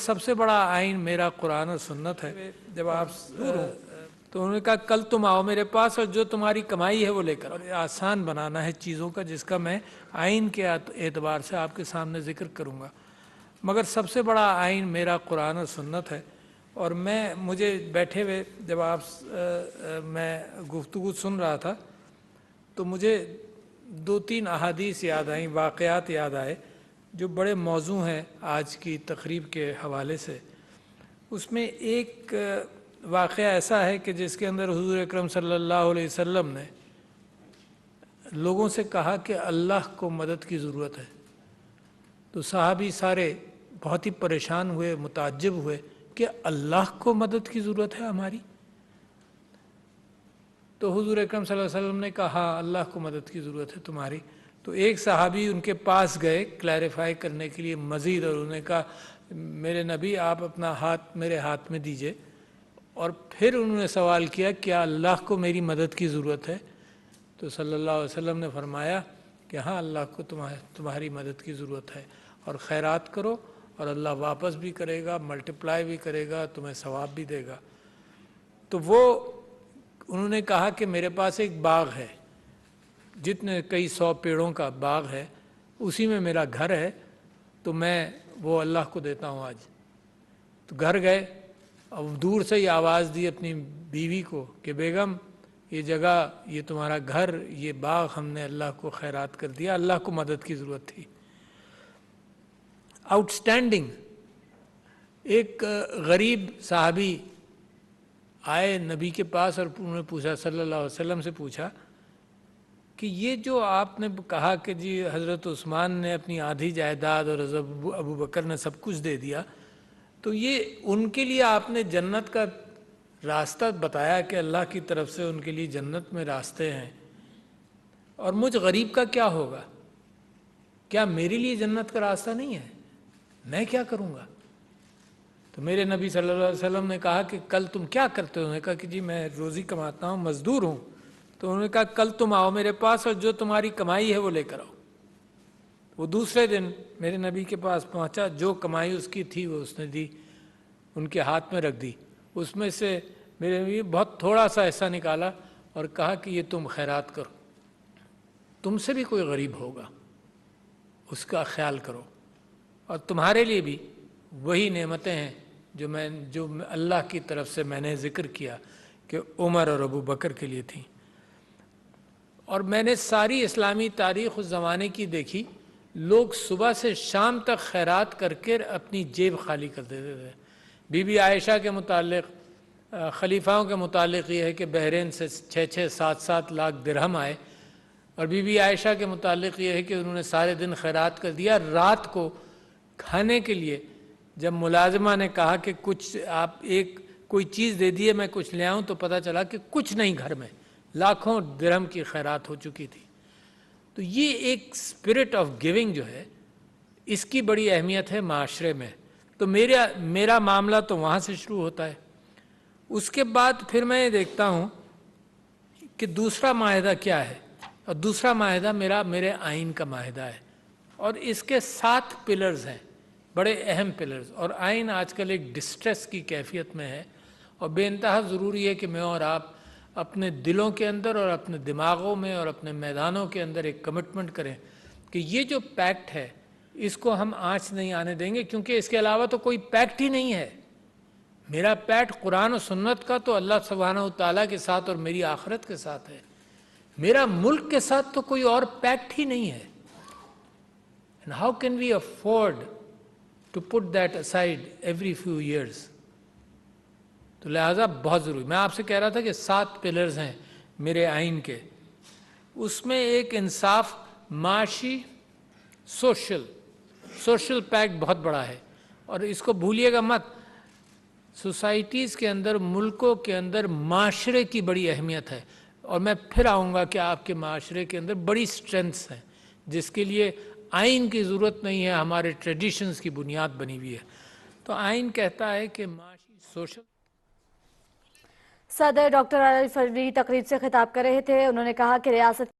सबसे बड़ा आइन मेरा कुरान और सुन्नत है। जब आप तो उन्होंने कहा कल तुम आओ मेरे पास और जो तुम्हारी कमाई है वो लेकर। और आसान बनाना है चीज़ों का, जिसका मैं आइन के एतबार से आपके सामने ज़िक्र करूँगा। मगर सबसे बड़ा आइन मेरा कुरान और सुन्नत है। और मुझे बैठे हुए जब मैं गुफ्तगू सुन रहा था तो मुझे 2-3 अहादीस याद आई, वाक़यात याद आए जो बड़े मौजू हैं आज की तकरीब के हवाले से। उसमें एक वाक़या ऐसा है कि जिसके अंदर हुज़ूर अकरम सल्लल्लाहु अलैहि वसल्लम ने लोगों से कहा कि अल्लाह को मदद की ज़रूरत है। तो सहाबी सारे बहुत ही परेशान हुए, मुताज्जिब हुए कि अल्लाह को मदद की ज़रूरत है हमारी। तो हुज़ूर अकरम सल्लल्लाहु अलैहि वसल्लम ने कहा अल्लाह को मदद की ज़रूरत है तुम्हारी। तो एक सहाबी उनके पास गए क्लैरिफाई करने के लिए मज़ीद, और उन्होंने कहा मेरे नबी आप अपना हाथ मेरे हाथ में दीजिए। और फिर उन्होंने सवाल किया क्या अल्लाह को मेरी मदद की ज़रूरत है? तो सल्लल्लाहु अलैहि वसल्लम ने फरमाया कि हाँ, अल्लाह को तुम्हारी मदद की ज़रूरत है, और खैरात करो और अल्लाह वापस भी करेगा, मल्टीप्लाई भी करेगा, तुम्हें सवाब भी देगा। तो वो उन्होंने कहा कि मेरे पास एक बाग है, जितने कई 100 पेड़ों का बाग है, उसी में मेरा घर है, तो मैं वो अल्लाह को देता हूँ आज। तो घर गए, अब दूर से ही आवाज़ दी अपनी बीवी को कि बेगम ये जगह, ये तुम्हारा घर, ये बाग हमने अल्लाह को खैरात कर दिया, अल्लाह को मदद की ज़रूरत थी। आउटस्टैंडिंग। एक गरीब साहबी आए नबी के पास और उन्होंने पूछा, सल्लल्लाहु अलैहि वसल्लम से पूछा कि ये जो आपने कहा कि जी हज़रत उस्मान ने अपनी आधी जायदाद और अबू बकर ने सब कुछ दे दिया, तो ये उनके लिए आपने जन्नत का रास्ता बताया कि अल्लाह की तरफ से उनके लिए जन्नत में रास्ते हैं, और मुझ गरीब का क्या होगा? क्या मेरे लिए जन्नत का रास्ता नहीं है? मैं क्या करूँगा? तो मेरे नबी सल्लल्लाहु अलैहि वसल्लम ने कहा कि कल तुम क्या करते हो? उन्होंने कहा कि जी मैं रोज़ी कमाता हूँ, मज़दूर हूँ। तो उन्होंने कहा कल तुम आओ मेरे पास और जो तुम्हारी कमाई है वो लेकर आओ। वो दूसरे दिन मेरे नबी के पास पहुँचा, जो कमाई उसकी थी वो उसने दी, उनके हाथ में रख दी। उसमें से मेरे नबी बहुत थोड़ा सा ऐसा निकाला और कहा कि ये तुम खैरात करो, तुमसे भी कोई गरीब होगा उसका ख्याल करो, और तुम्हारे लिए भी वही नेमतें हैं जो अल्लाह की तरफ से मैंने ज़िक्र किया कि उमर और अबू बकर के लिए थी। और मैंने सारी इस्लामी तारीख़ उस ज़माने की देखी, लोग सुबह से शाम तक खैरात करके अपनी जेब खाली कर देते थे। बीबी आयशा के मुतालिक, खलीफाओं के मुतालिक ये है कि बहरीन से 6-6, 7-7 लाख दिरहम आए, और बीबी आयशा के मुतालिक ये है कि उन्होंने सारे दिन खैरात कर दिया। रात को खाने के लिए जब मुलाजिमा ने कहा कि कुछ आप कोई चीज़ दे दिए मैं कुछ ले आऊँ, तो पता चला कि कुछ नहीं घर में, लाखों दिरहम की खैरात हो चुकी थी। तो ये एक स्पिरिट ऑफ गिविंग जो है, इसकी बड़ी अहमियत है माशरे में। तो मेरा मामला तो वहाँ से शुरू होता है। उसके बाद फिर मैं ये देखता हूँ कि दूसरा माहिदा क्या है, और दूसरा माहिदा मेरे आइन का माहिदा है, और इसके 7 पिलर्स हैं, बड़े अहम पिलर्स। और आइन आजकल एक डिस्ट्रेस की कैफियत में है, और बेइंतहा ज़रूरी है कि मैं और आप अपने दिलों के अंदर और अपने दिमागों में और अपने मैदानों के अंदर एक कमिटमेंट करें कि ये जो पैक्ट है इसको हम आँच नहीं आने देंगे, क्योंकि इसके अलावा तो कोई पैक्ट ही नहीं है। मेरा पैक्ट कुरान और सुन्नत का तो अल्लाह सुब्हानहू तआला के साथ और मेरी आखिरत के साथ है। मेरा मुल्क के साथ तो कोई और पैक्ट ही नहीं है। And how can we afford to put that aside every few years? तो लिहाजा बहुत ज़रूरी, मैं आपसे कह रहा था कि 7 पिलर्स हैं मेरे आइन के। उसमें एक इंसाफ, माशी, सोशल पैक्ट बहुत बड़ा है, और इसको भूलिएगा मत। सोसाइटीज़ के अंदर, मुल्कों के अंदर माशरे की बड़ी अहमियत है, और मैं फिर आऊँगा कि आपके माशरे के अंदर बड़ी स्ट्रेंथ्स हैं जिसके लिए आइन की ज़रूरत नहीं है, हमारे ट्रेडिशंस की बुनियाद बनी हुई है। तो आइन कहता है कि माशी, सोशल। सदर डॉक्टर आरिफ अलवी तकरीब से खिताब कर रहे थे। उन्होंने कहा कि रियासत